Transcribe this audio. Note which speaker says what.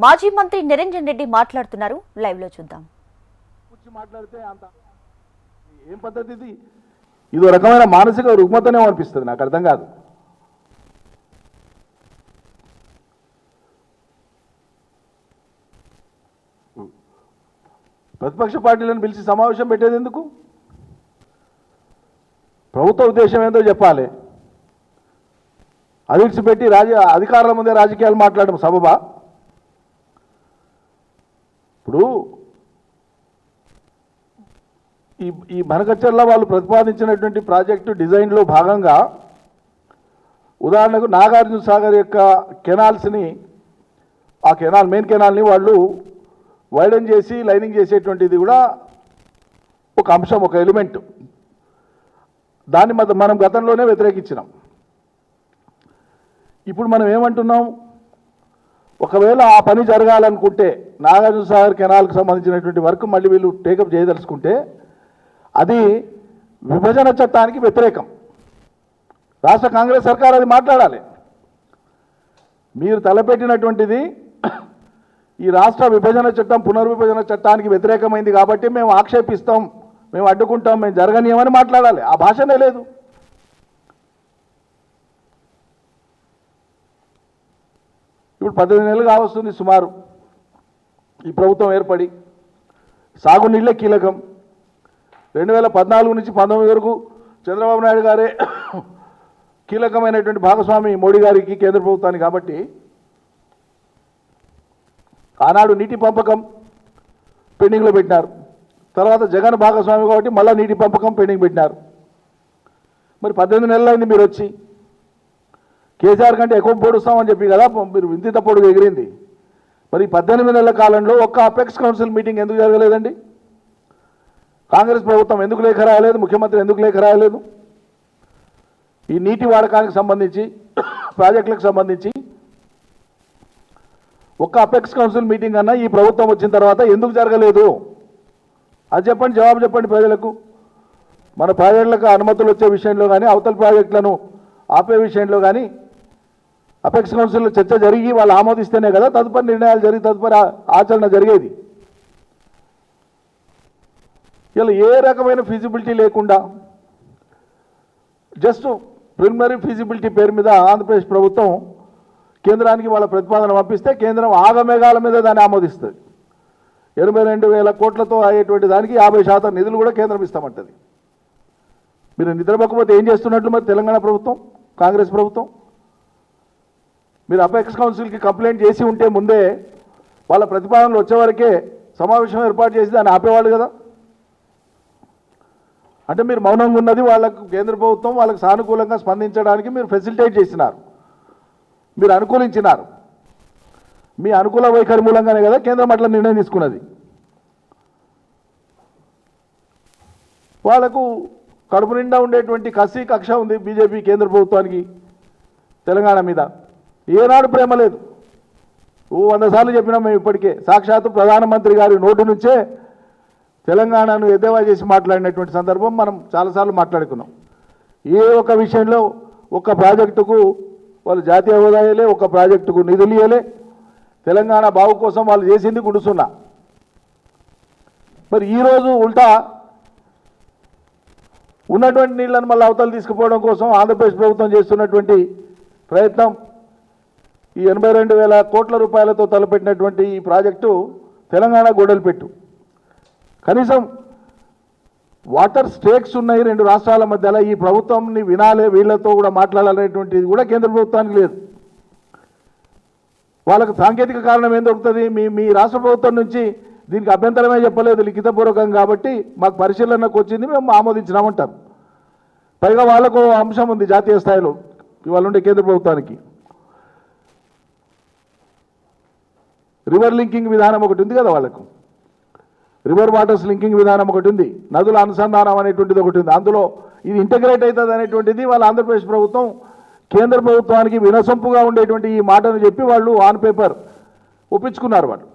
Speaker 1: మాజీ మంత్రి నిరంజన్ రెడ్డి మాట్లాడుతున్నారు, లైవ్ లో చూద్దాం.
Speaker 2: మాట్లాడితే అంత ఏం పద్ధతి ఇది? ఇదో రకమైన మానసిక రుగ్మతనే అనిపిస్తుంది, నాకు అర్థం కాదు. ప్రతిపక్ష పార్టీలను పిలిచి సమావేశం పెట్టేది ఎందుకు? ప్రభుత్వ ఉద్దేశం ఏందో చెప్పాలి. అది విడిచిపెట్టి అధికారుల ముందే రాజకీయాలు మాట్లాడడం సబబా? ఇప్పుడు ఈ మనకచ్చర్ల వాళ్ళు ప్రతిపాదించినటువంటి ప్రాజెక్టు డిజైన్లో భాగంగా ఉదాహరణకు నాగార్జున సాగర్ యొక్క కెనాల్స్ని, ఆ కెనాల్ మెయిన్ కెనాల్ని వాళ్ళు వైడన్ చేసి లైనింగ్ చేసేటువంటిది కూడా ఒక అంశం, ఒక ఎలిమెంట్. దాన్ని మనం గతంలోనే వ్యతిరేకించినాం. ఇప్పుడు మనం ఏమంటున్నాం? ఒకవేళ ఆ పని జరగాలనుకుంటే నాగార్జున సాగర్ కెనాల్కి సంబంధించినటువంటి వర్క్ మళ్ళీ వీళ్ళు టేకప్ చేయదలుచుకుంటే అది విభజన చట్టానికి వ్యతిరేకం. రాష్ట్ర కాంగ్రెస్ సర్కార్ అది మాట్లాడాలి. మీరు తలపెట్టినటువంటిది ఈ రాష్ట్ర విభజన చట్టం, పునర్విభజన చట్టానికి వ్యతిరేకమైంది కాబట్టి మేము ఆక్షేపిస్తాం, మేము అడ్డుకుంటాం, మేము జరగనీయమని మాట్లాడాలి. ఆ భాషనే లేదు. ఇప్పుడు 18 నెలలు కావస్తుంది సుమారు ఈ ప్రభుత్వం ఏర్పడి. సాగునీళ్ళే కీలకం. 2014 నుంచి 19 వరకు చంద్రబాబు నాయుడు గారే కీలకమైనటువంటి భాగస్వామి మోడీ గారికి, కేంద్ర ప్రభుత్వానికి. కాబట్టి ఆనాడు నీటి పంపకం పెండింగ్లో పెట్టినారు. తర్వాత జగన్ భాగస్వామి కాబట్టి మళ్ళీ నీటి పంపకం పెండింగ్ పెట్టినారు. మరి 18 నెలలు అయింది మీరు వచ్చి. కేసీఆర్ కంటే ఎక్కువ పొడుస్తామని చెప్పి కదా మీరు వింతిత పొడుగు ఎగిరింది. మరి 18 నెలల కాలంలో ఒక్క అపెక్స్ కౌన్సిల్ మీటింగ్ ఎందుకు జరగలేదండి? కాంగ్రెస్ ప్రభుత్వం ఎందుకు లేఖ రాయలేదు? ముఖ్యమంత్రి ఎందుకు లేఖ రాయలేదు? ఈ నీటి వాడకానికి సంబంధించి, ప్రాజెక్టులకు సంబంధించి ఒక్క అపెక్స్ కౌన్సిల్ మీటింగ్ అన్నా ఈ ప్రభుత్వం వచ్చిన తర్వాత ఎందుకు జరగలేదు? అది చెప్పండి, జవాబు చెప్పండి ప్రజలకు. మన ప్రాజెక్టులకు అనుమతులు వచ్చే విషయంలో కానీ, అవతల ప్రాజెక్టులను ఆపే విషయంలో కానీ అపెక్స్ కౌన్సిల్లో చర్చ జరిగి వాళ్ళు ఆమోదిస్తేనే కదా తదుపరి నిర్ణయాలు జరిగి తదుపరి ఆచరణ జరిగేది. ఇలా ఏ రకమైన ఫీజిబిలిటీ లేకుండా జస్ట్ ప్రిలిమినరీ ఫీజిబిలిటీ పేరు మీద ఆంధ్రప్రదేశ్ ప్రభుత్వం కేంద్రానికి వాళ్ళ ప్రతిపాదన పంపిస్తే కేంద్రం ఆగమేఘాల మీద దాన్ని ఆమోదిస్తుంది. 82,000 కోట్లతో అయ్యేటువంటి దానికి 50% నిధులు కూడా కేంద్రం ఇస్తామంటుంది. మీరు నిద్రపోకపోతే ఏం చేస్తున్నట్లు మరి తెలంగాణ ప్రభుత్వం, కాంగ్రెస్ ప్రభుత్వం? మీరు అపెక్స్ కౌన్సిల్కి కంప్లైంట్ చేసి ఉంటే ముందే వాళ్ళ ప్రతిపాదనలు వచ్చేవరకే సమావేశం ఏర్పాటు చేసి దాన్ని ఆపేవాళ్ళు కదా. అంటే మీరు మౌనంగా ఉన్నది వాళ్ళకు కేంద్ర ప్రభుత్వం వాళ్ళకి సానుకూలంగా స్పందించడానికి మీరు ఫెసిలిటేట్ చేసినారు, మీరు అనుకూలించినారు. మీ అనుకూల వైఖరి మూలంగానే కదా కేంద్రం అట్లా నిర్ణయం తీసుకున్నది. వాళ్ళకు కడుపు నిండా ఉండేటువంటి కసి కక్ష ఉంది బీజేపీ కేంద్ర ప్రభుత్వానికి తెలంగాణ మీద. ఏనాడు ప్రేమ లేదు. 100 సార్లు చెప్పినాం మేము ఇప్పటికే. సాక్షాత్తు ప్రధానమంత్రి గారి నోటి నుంచే తెలంగాణను ఎద్దేవా చేసి మాట్లాడినటువంటి సందర్భం మనం చాలాసార్లు మాట్లాడుకున్నాం. ఏ ఒక్క విషయంలో ఒక్క ప్రాజెక్టుకు వాళ్ళు జాతీయ హోదా ఇవ్వలే, ఒక్క ప్రాజెక్టుకు నిధులు ఇవ్వలే. తెలంగాణ బాగు కోసం వాళ్ళు చేసింది గుడుసున్నా. మరి ఈరోజు ఉల్టా ఉన్నటువంటి నీళ్లను మళ్ళీ అవతలు తీసుకుపోవడం కోసం ఆంధ్రప్రదేశ్ ప్రభుత్వం చేస్తున్నటువంటి ప్రయత్నం, ఈ 82,000 కోట్ల రూపాయలతో తలపెట్టినటువంటి ఈ ప్రాజెక్టు తెలంగాణ గొడవలు పెట్టు. కనీసం వాటర్ స్టేక్స్ ఉన్నాయి 2 రాష్ట్రాల మధ్యలో. ఈ ప్రభుత్వంని వినాలే, వీళ్ళతో కూడా మాట్లాడాలనేటువంటిది కూడా కేంద్ర ప్రభుత్వానికి లేదు. వాళ్ళకు సాంకేతిక కారణం ఏం దొరుకుతుంది? మీ రాష్ట్ర ప్రభుత్వం నుంచి దీనికి అభ్యంతరమే చెప్పలేదు లిఖితపూర్వకం, కాబట్టి మాకు పరిశీలనకు వచ్చింది, మేము ఆమోదించినామంటారు. పైగా వాళ్ళకు అంశం ఉంది జాతీయ స్థాయిలో ఇవాళ ఉండే కేంద్ర ప్రభుత్వానికి. రివర్ లింకింగ్ విధానం ఒకటి ఉంది కదా వాళ్ళకు. రివర్ వాటర్స్ లింకింగ్ విధానం ఒకటి ఉంది, నదుల అనుసంధానం అనేటువంటిది ఒకటి ఉంది. అందులో ఇది ఇంటగ్రేట్ అవుతుంది అనేటువంటిది వాళ్ళ ఆంధ్రప్రదేశ్ ప్రభుత్వం కేంద్ర ప్రభుత్వానికి వినసొంపుగా ఉండేటువంటి ఈ మాటను చెప్పి వాళ్ళు ఆన్ పేపర్ ఒప్పించుకున్నారు వాళ్ళు.